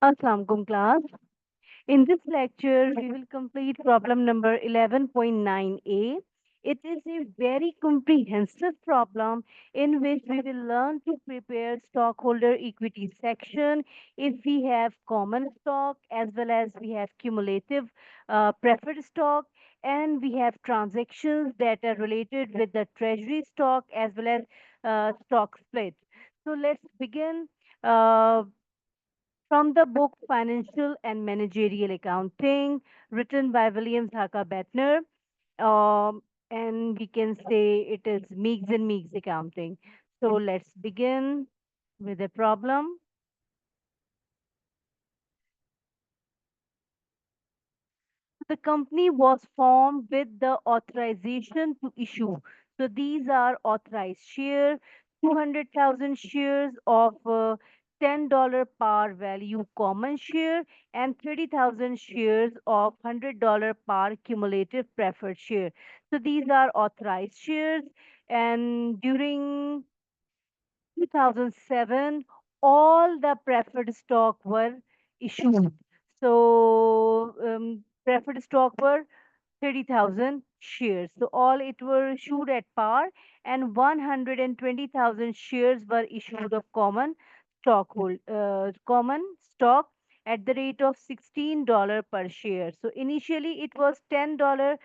Assalamu alaikum class. In this lecture, we will complete problem number 11.9a. It is a very comprehensive problem in which we will learn to prepare stockholder equity section if we have common stock as well as we have cumulative preferred stock, and we have transactions that are related with the treasury stock as well as stock split. So let's begin. Uh, from the book Financial and Managerial Accounting, written by William Thaka Bettner. And we can say it is Meigs and Meigs Accounting. So let's begin with the problem. The company was formed with the authorization to issue. So these are authorized shares, 200,000 shares of $10 par value common share and 30,000 shares of $100 par cumulative preferred share. So these are authorized shares, and during 2007, all the preferred stock were issued. So preferred stock were 30,000 shares. So all it were issued at par, and 120,000 shares were issued of common stock at the rate of $16 per share. So initially it was $10,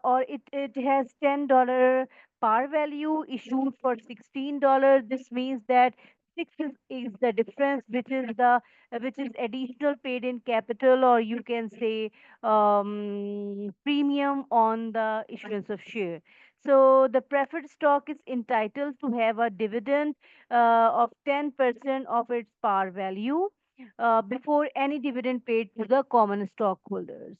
or it has $10 par value issued for $16. This means that is the difference, which is additional paid in capital, or you can say premium on the issuance of share. So the preferred stock is entitled to have a dividend of 10% of its par value before any dividend paid to the common stockholders.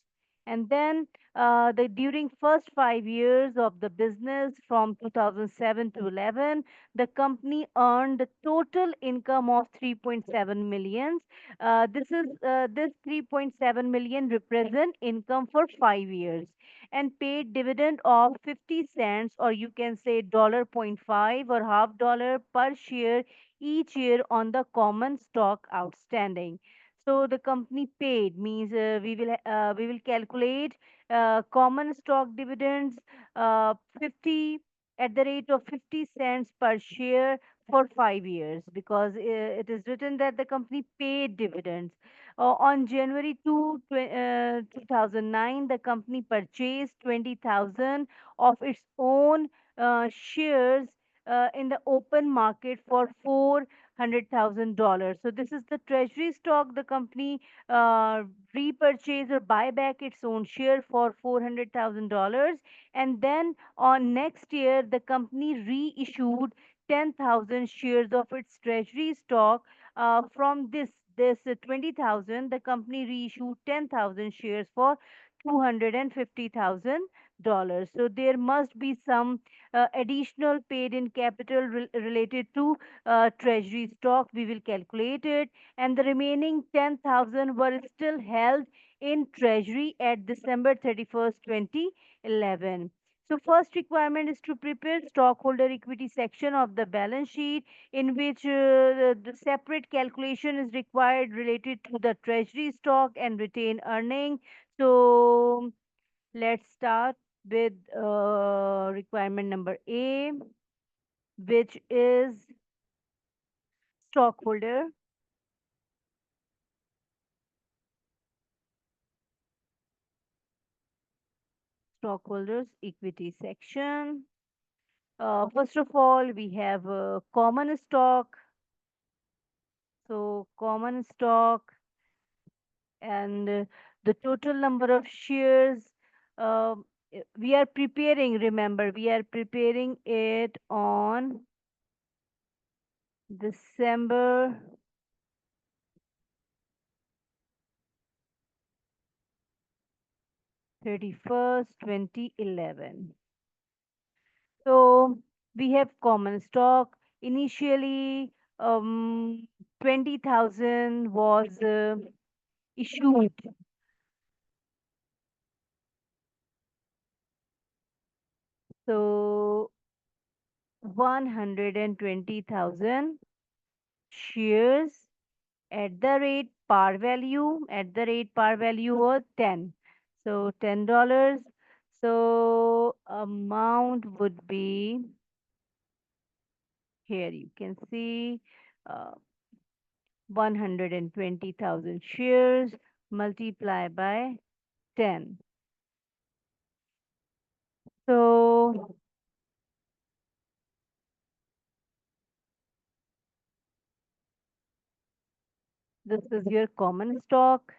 And then during first 5 years of the business from 2007 to 11, the company earned a total income of 3.7 million. This 3.7 million represent income for 5 years, and paid dividend of 50 cents, or you can say $0.5 or half dollar per share each year on the common stock outstanding. So the company paid means we will calculate common stock dividends 50 at the rate of 50 cents per share for 5 years, because it is written that the company paid dividends. On January 2009, the company purchased 20,000 of its own shares in the open market for $400,000. So this is the treasury stock. The company repurchase or buy back its own share for $400,000, and then on next year the company reissued 10,000 shares of its treasury stock. From this 20,000, the company reissued 10,000 shares for $250,000. So there must be some additional paid in capital related to treasury stock. We will calculate it, and the remaining 10,000 were still held in treasury at December 31st, 2011. So first requirement is to prepare stockholder equity section of the balance sheet, in which the separate calculation is required related to the treasury stock and retained earning. So let's start with requirement number A, which is stockholder stockholders equity section. First of all, we have common stock. So common stock, and the total number of shares. um, we are preparing, remember, we are preparing it on December 31st, 2011. So we have common stock. Initially, 20,000 was issued. So 120,000 shares at the rate par value, was 10. So $10. So amount would be, here you can see, uh, 120,000 shares multiply by 10. So this is your common stock,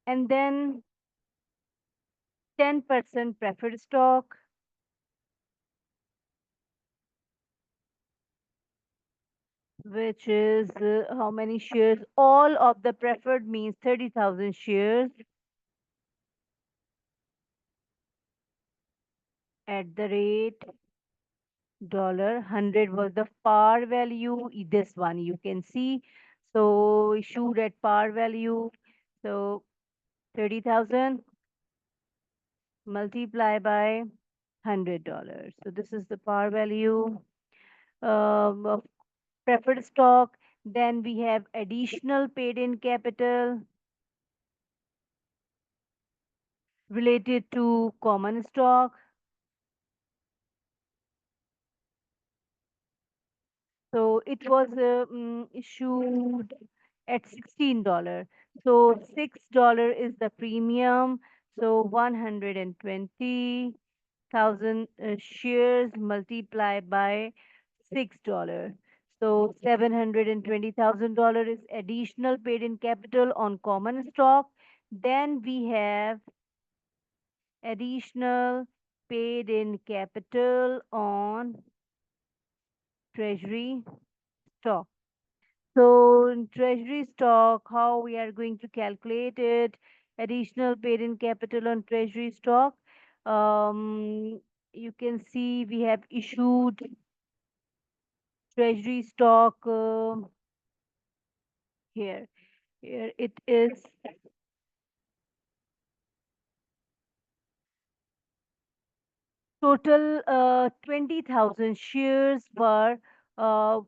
and then 10% preferred stock, which is how many shares? All of the preferred means 30,000 shares at the rate $100 was the par value. This one you can see. So issued at par value. So 30,000 multiply by $100. So this is the par value of preferred stock. Then we have additional paid in capital related to common stock. So it was issued at $16. So $6 is the premium. So 120,000 shares multiplied by $6. So $720,000 is additional paid in capital on common stock. Then we have additional paid in capital on treasury stock. So in treasury stock, how we are going to calculate it? Additional paid in capital on treasury stock. You can see we have issued treasury stock here. Here it is total 20,000 shares were uh,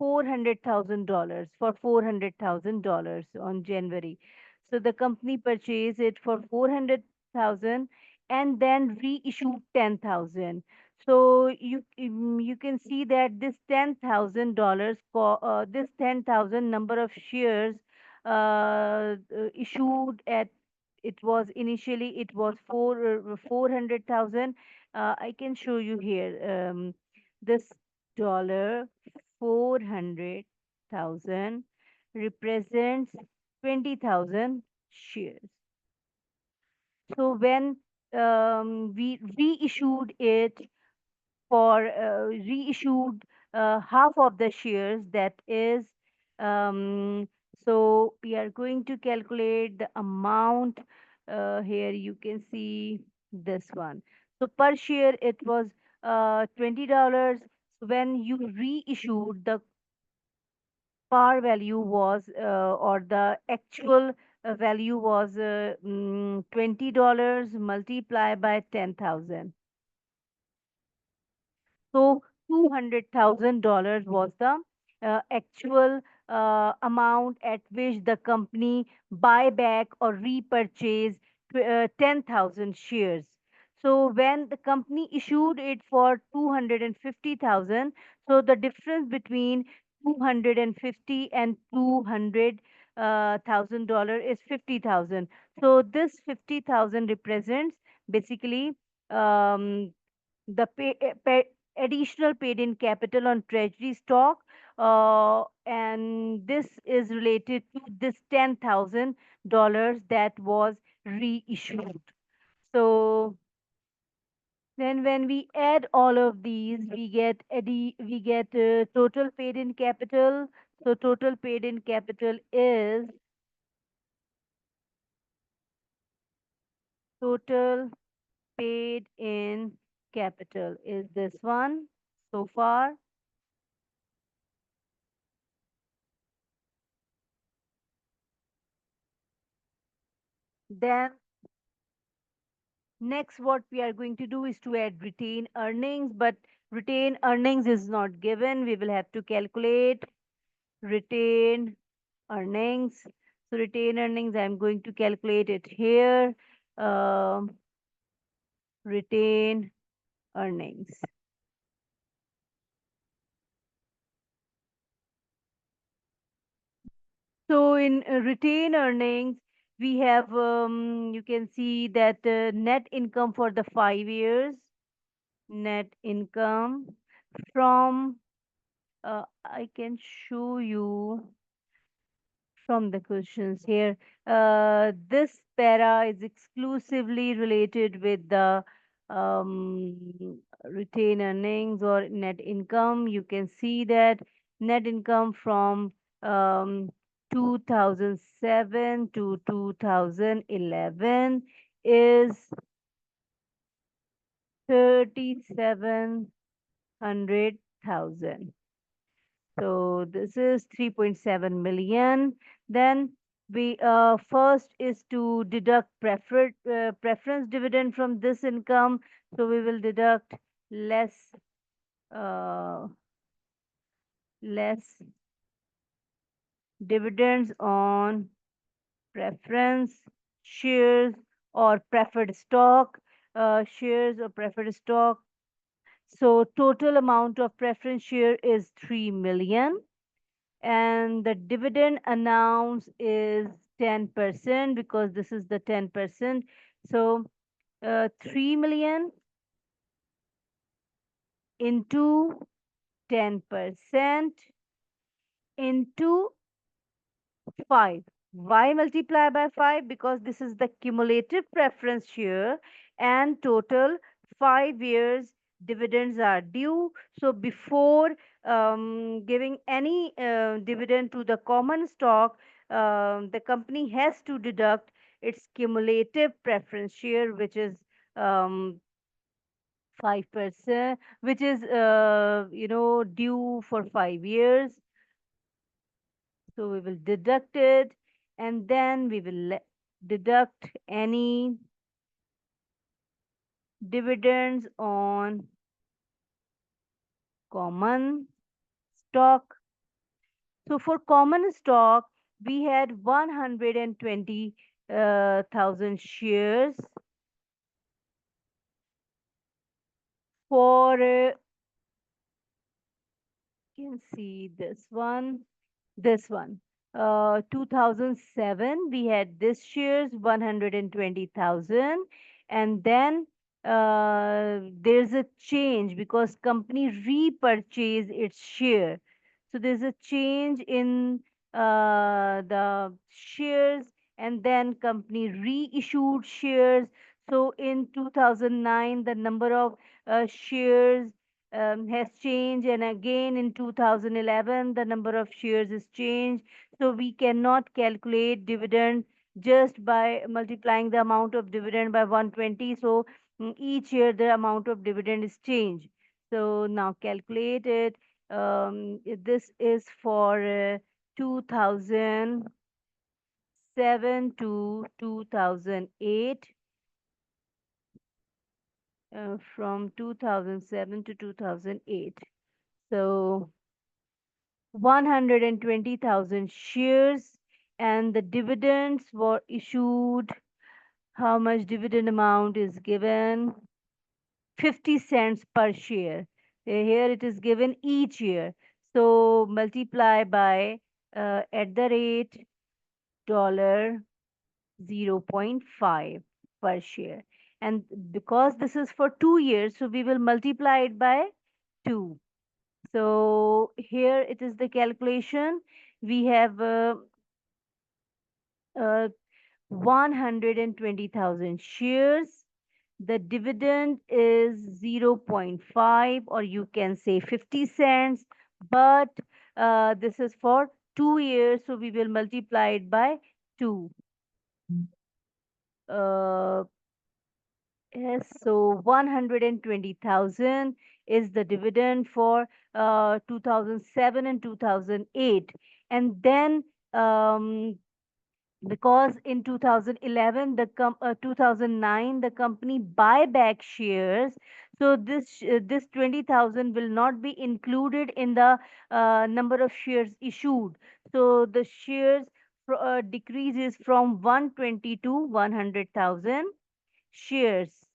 $400,000 for $400,000 on January. So the company purchased it for 400,000 and then reissued 10,000. So you can see that this $10,000 this 10,000 number of shares issued at, it was initially it was 400,000. I can show you here. This dollar 400,000 represents 20,000 shares. So when we reissued it for reissued half of the shares, that is, um, so we are going to calculate the amount. Here you can see this one. So per share it was $20. When you reissued, the par value was or the actual value was $20 multiplied by 10,000. So $200,000 was the actual amount at which the company buy back or repurchase 10,000 shares. So when the company issued it for 250,000, so the difference between 250 and 200,000 dollar is 50,000. So this 50,000 represents basically um, the additional paid in capital on treasury stock, and this is related to this $10,000 that was reissued. So then when we add all of these, we get total paid in capital. So total paid in capital is total paid in capital is this one so far. Then next, what we are going to do is to add retained earnings, but Retained earnings is not given. We will have to calculate retained earnings. So retained earnings, I'm going to calculate it here. Um, Retained earnings. So in retained earnings, we have, you can see that net income for the 5 years, net income from, I can show you from the questions here. This para is exclusively related with the retained earnings or net income. You can see that net income from um, 2007 to 2011 is 37,100,000. So this is 3.7 million. Then we first is to deduct preference dividend from this income. So we will deduct less uh, less dividends on preference shares or preferred stock, shares or preferred stock. So total amount of preference share is 3 million, and the dividend announced is 10% because this is the 10%. So 3 million into 10% into 5. Why multiply by 5? Because this is the cumulative preference share and total 5 years dividends are due. So before giving any dividend to the common stock, the company has to deduct its cumulative preference share, which is 5%, which is due for 5 years. So we will deduct it, and then we will deduct any dividends on common stock. So for common stock, we had 120,000 shares. For you can see this one 2007 we had this shares 120,000, and then there's a change because company repurchase its share. So there's a change in the shares, and then company reissued shares. So in 2009 the number of shares has changed, and again in 2011 the number of shares is changed. So we cannot calculate dividend just by multiplying the amount of dividend by 120. So each year the amount of dividend is changed. So now calculate it. This is for 2007 to 2008. From 2007 to 2008. So 120,000 shares, and the dividends were issued. How much dividend amount is given? 50 cents per share. Here it is given each year. So multiply by at the rate dollar 0.5 per share. And because this is for 2 years, so we will multiply it by 2. So here it is the calculation. We have uh, 120,000 shares. The dividend is 0.5, or you can say 50 cents, but this is for 2 years, so we will multiply it by 2. Uh, yes, so 120,000 is the dividend for 2007 and 2008. And then because in 2011 2009 the company buy back shares, So this 20,000 will not be included in the number of shares issued. So the shares decreases from 120 to 100,000 shares,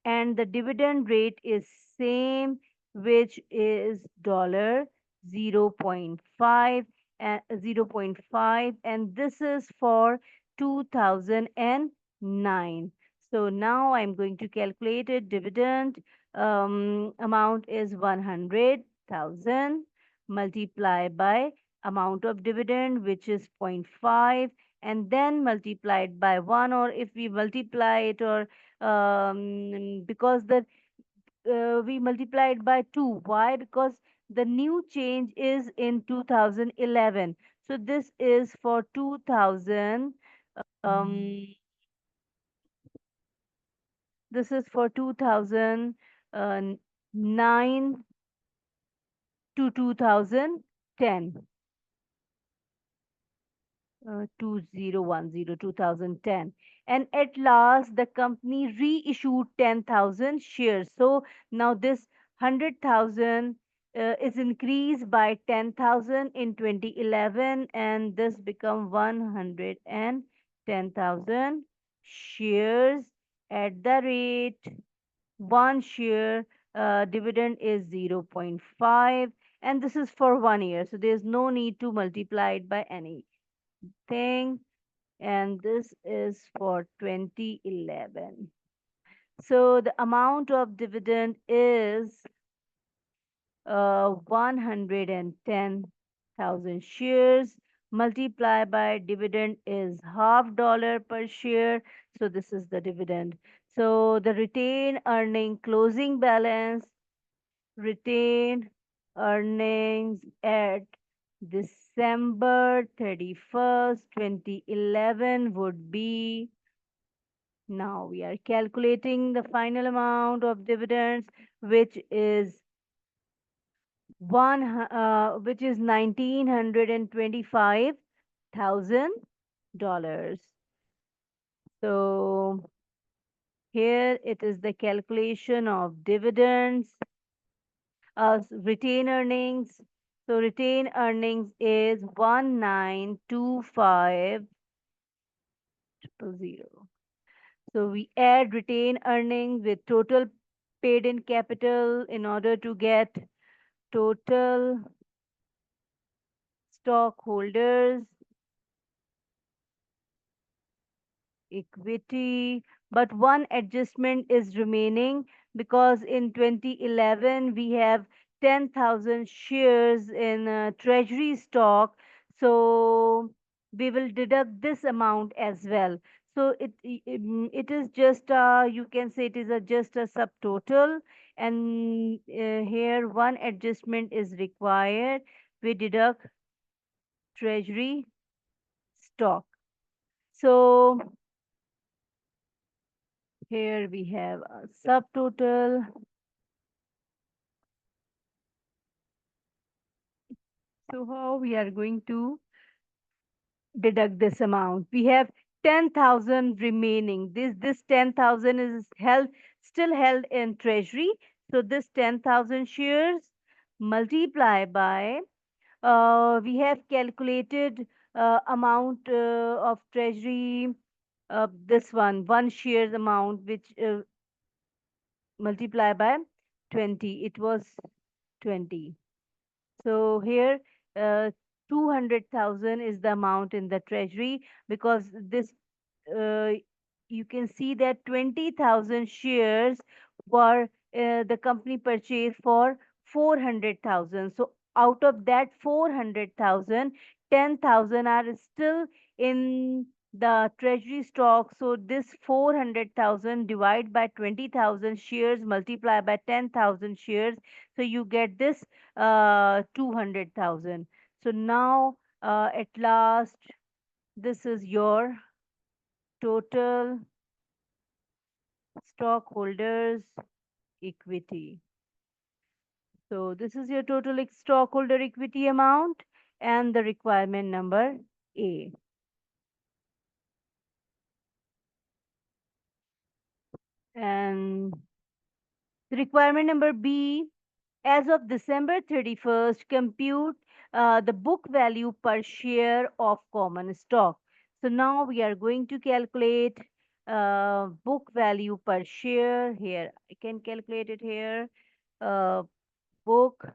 and the dividend rate is same, which is dollar 0.5 and 0.5, and this is for 2009. So now I'm going to calculate it. Dividend amount is 100,000 multiplied by amount of dividend, which is zero point 0.5, and then multiplied by 1, or if we multiply it, or because the we multiplied by 2. Why? Because the new change is in 2011. So this is for 2000. Um, this is for 2009 to 2010. 2010, and at last the company reissued 10,000 shares. So now this 100,000 is increased by 10,000 in 2011, and this become 110,000 shares at the rate one share. Dividend is zero point 0.5, and this is for 1 year, so there's no need to multiply it by anything, and this is for 2011. So the amount of dividend is 110,000 shares multiplied by dividend is $0.50 per share. So this is the dividend. So the retained earning closing balance, retained earnings at December 31st, 2011 would be, now we are calculating the final amount of dividends, which is which is $1,925,000. So here it is the calculation of dividends, retained earnings. So retained earnings is 1925,000. So we add retained earnings with total paid in capital in order to get total stockholders equity. But one adjustment is remaining, because in 2011 we have 10,000 shares in treasury stock. So we will deduct this amount as well. So it is just you can say it is just a subtotal, and here one adjustment is required. We deduct treasury stock. So here we have a subtotal. So how we are going to deduct this amount? We have 10,000 remaining. This 10,000 is held, still held in treasury. So this 10,000 shares multiply by, we have calculated amount of treasury, this one shares amount, which multiply by 20. It was 20. So here, 200,000 is the amount in the treasury, because this, uh, you can see that 20,000 shares were the company purchased for 400,000. So out of that 400,000, 10,000 are still in the treasury stock. So this 400,000 divide by 20,000 shares multiply by 10,000 shares. So you get this 200,000. So now at last, this is your total stockholders equity. So this is your total stockholder equity amount and the requirement number A. And Requirement number B, as of December 31st, compute the book value per share of common stock. So now we are going to calculate book value per share here. I can calculate it here. Book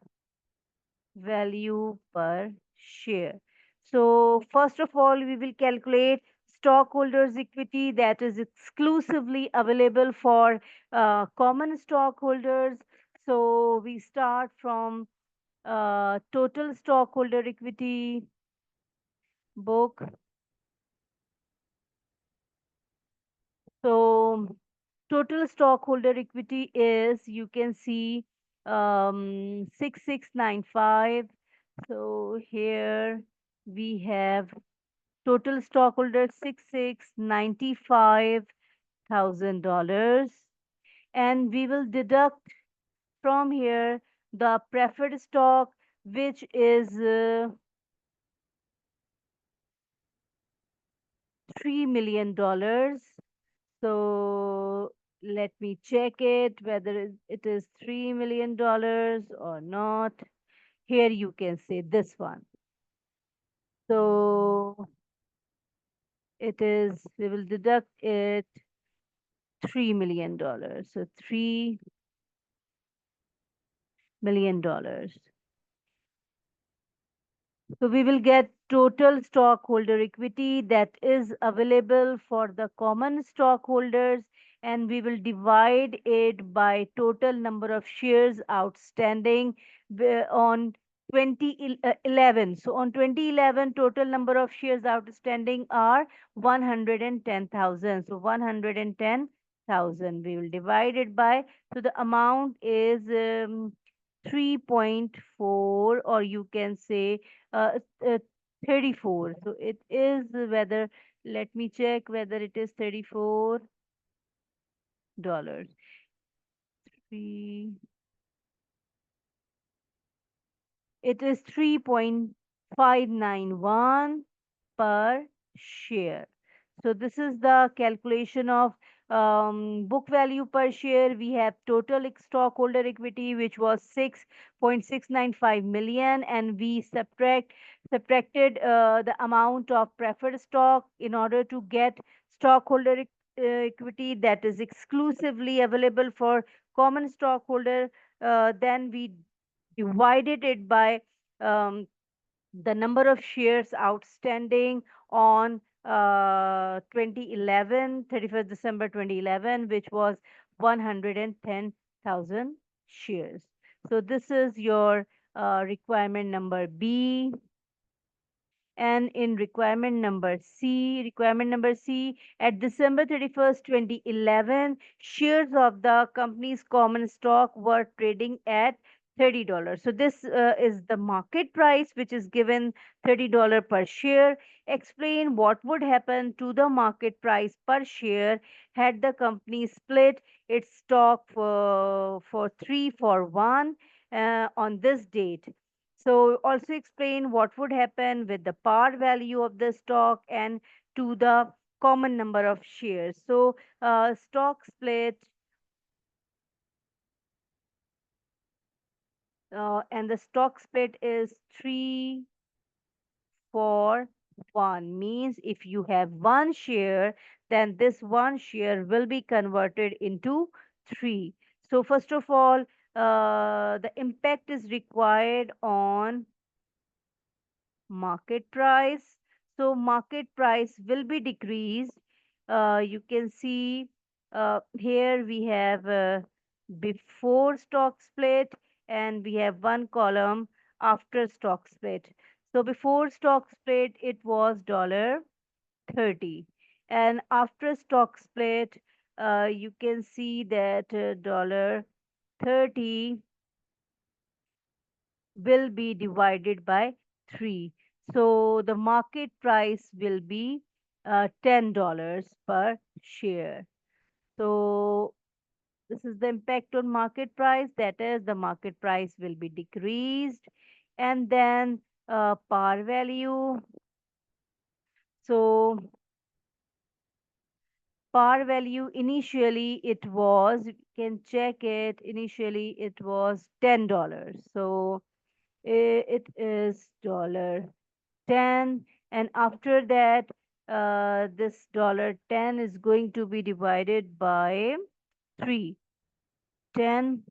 value per share. So first of all, we will calculate stockholders' equity that is exclusively available for common stockholders. So we start from total stockholder equity book. So total stockholder equity is, you can see, 6695. So here we have total stockholders $6,695,000, and we will deduct from here the preferred stock, which is $3 million. So let me check it whether it is $3 million or not. Here you can say this one. So it is, we will deduct it $3 million. So $3 million. So we will get total stockholder equity that is available for the common stockholders, and we will divide it by total number of shares outstanding on 2011. So on 2011, total number of shares outstanding are 110,000. So 110,000 we will divide it by. So the amount is 3.4, or you can say uh, uh, 34. So it is whether, let me check whether it is $34. Three, it is 3.591 per share. So this is the calculation of book value per share. We have total stockholder equity, which was 6.695 million, and we subtracted the amount of preferred stock in order to get stockholder equity that is exclusively available for common stockholder. Then we divided it by the number of shares outstanding on 2011, 31st December 2011, which was 110,000 shares. So this is your requirement number B. And in requirement number C, at December 31st, 2011, shares of the company's common stock were trading at $30. So this is the market price, which is given $30 per share. Explain what would happen to the market price per share had the company split its stock for 3 for 1 on this date. So also explain what would happen with the par value of the stock and to the common number of shares. So stock split, and the stock split is 3 for 1, means if you have one share, then this one share will be converted into three. So first of all, the impact is required on market price. So market price will be decreased. You can see here we have before stock split, and we have one column after stock split. So before stock split it was $30, and after stock split you can see that $30 will be divided by 3. So the market price will be $10 per share. So this is the impact on market price. That is, the market price will be decreased. And then par value. So Par value initially it was, you can check it, initially it was $10. So it is dollar 10, and after that this dollar 10 is going to be divided by 3. 10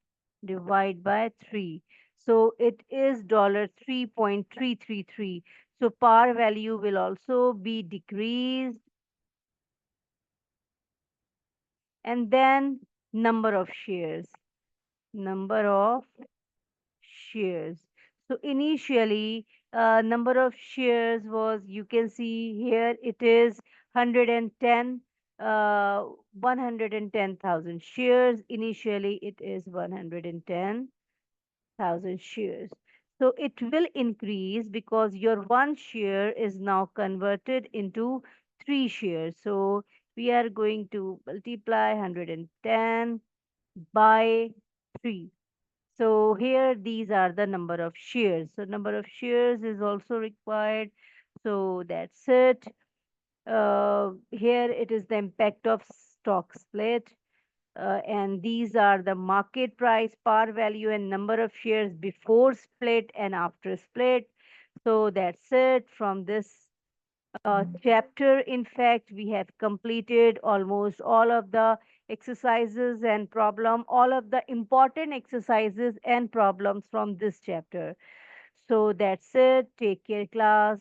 divided by 3, so it is dollar 3.333. So par value will also be decreased. And then number of shares, number of shares. So initially, number of shares was, you can see here, it is 110, 110,000 shares. Initially, it is 110,000 shares. So it will increase because your one share is now converted into three shares. So we are going to multiply 110 by 3. So here these are the number of shares. So number of shares is also required. So that's it. Here it is the impact of stock split. And these are the market price, par value, and number of shares before split and after split. So that's it from this chapter. In fact, we have completed almost all of the exercises and problem, all of the important exercises and problems from this chapter. So that's it. Take care, class.